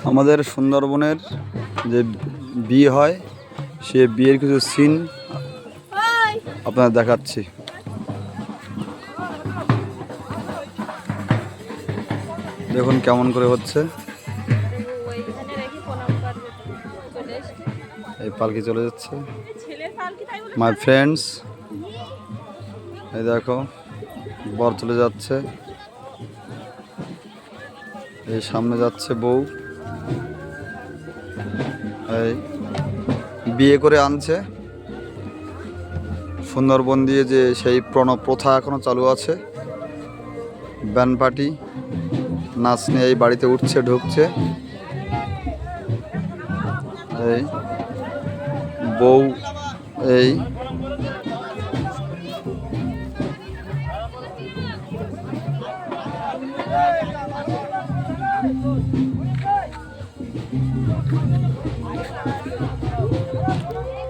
আমাদের সুন্দরবনের যে বিয়ে হয় সে বিয়ের কিছু সিন আপনাদের দেখাচ্ছি। দেখুন কেমন করে হচ্ছে। এই পালকি চলে যাচ্ছে। মাই ফ্রেন্ডস, এই দেখো বর চলে যাচ্ছে, এই সামনে যাচ্ছে বউ, এই বিয়ে করে আনছে। সুন্দরবন দিয়ে যে সেই প্রথা এখনো চালু আছে। ব্যান্ড পার্টি নাচ নিয়ে এই বাড়িতে উঠছে ঢুকছে। এই বউ এই